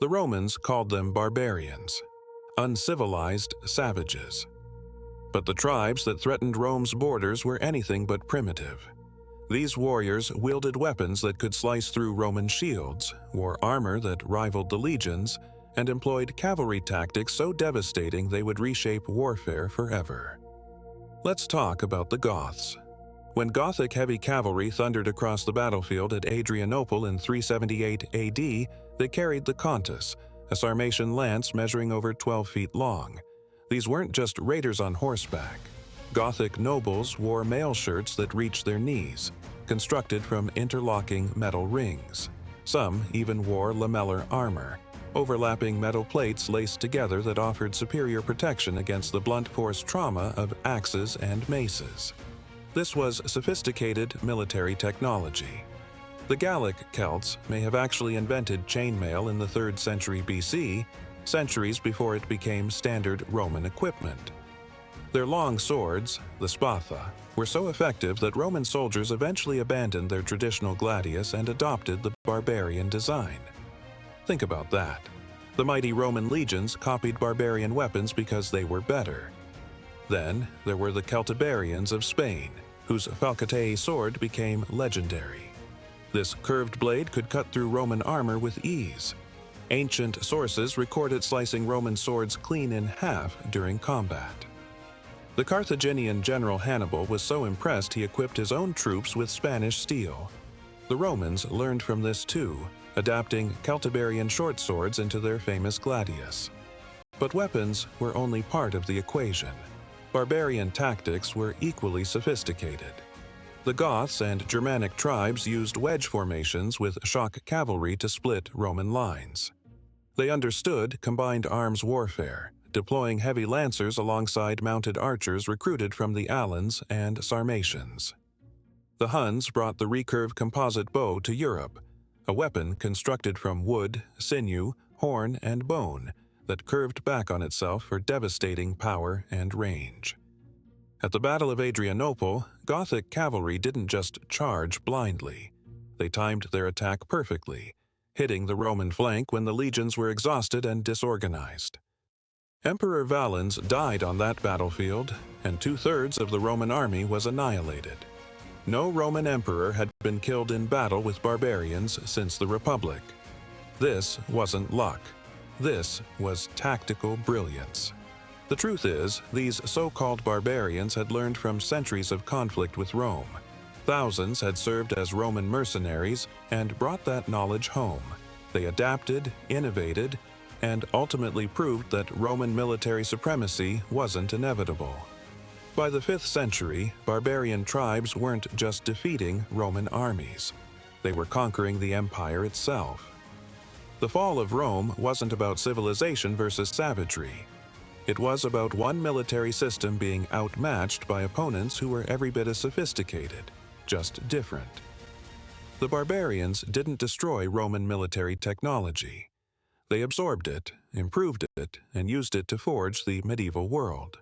The Romans called them barbarians, uncivilized savages. But the tribes that threatened Rome's borders were anything but primitive. These warriors wielded weapons that could slice through Roman shields, wore armor that rivaled the legions, and employed cavalry tactics so devastating they would reshape warfare forever. Let's talk about the Goths. When Gothic heavy cavalry thundered across the battlefield at Adrianople in 378 AD, they carried the contus, a Sarmatian lance measuring over 12 feet long. These weren't just raiders on horseback. Gothic nobles wore mail shirts that reached their knees, constructed from interlocking metal rings. Some even wore lamellar armor, overlapping metal plates laced together that offered superior protection against the blunt force trauma of axes and maces. This was sophisticated military technology. The Gallic Celts may have actually invented chainmail in the 3rd century BC, centuries before it became standard Roman equipment. Their long swords, the spatha, were so effective that Roman soldiers eventually abandoned their traditional gladius and adopted the barbarian design. Think about that. The mighty Roman legions copied barbarian weapons because they were better. Then there were the Celtiberians of Spain, whose falcata sword became legendary. This curved blade could cut through Roman armor with ease. Ancient sources record it slicing Roman swords clean in half during combat. The Carthaginian general Hannibal was so impressed he equipped his own troops with Spanish steel. The Romans learned from this too, adapting Celtiberian short swords into their famous gladius. But weapons were only part of the equation. Barbarian tactics were equally sophisticated. The Goths and Germanic tribes used wedge formations with shock cavalry to split Roman lines. They understood combined arms warfare, deploying heavy lancers alongside mounted archers recruited from the Alans and Sarmatians. The Huns brought the recurve composite bow to Europe, a weapon constructed from wood, sinew, horn, and bone that curved back on itself for devastating power and range. At the Battle of Adrianople, Gothic cavalry didn't just charge blindly. They timed their attack perfectly, hitting the Roman flank when the legions were exhausted and disorganized. Emperor Valens died on that battlefield, and 2/3 of the Roman army was annihilated. No Roman emperor had been killed in battle with barbarians since the Republic. This wasn't luck. This was tactical brilliance. The truth is, these so-called barbarians had learned from centuries of conflict with Rome. Thousands had served as Roman mercenaries and brought that knowledge home. They adapted, innovated, and ultimately proved that Roman military supremacy wasn't inevitable. By the 5th century, barbarian tribes weren't just defeating Roman armies. They were conquering the empire itself. The fall of Rome wasn't about civilization versus savagery. It was about one military system being outmatched by opponents who were every bit as sophisticated, just different. The barbarians didn't destroy Roman military technology. They absorbed it, improved it, and used it to forge the medieval world.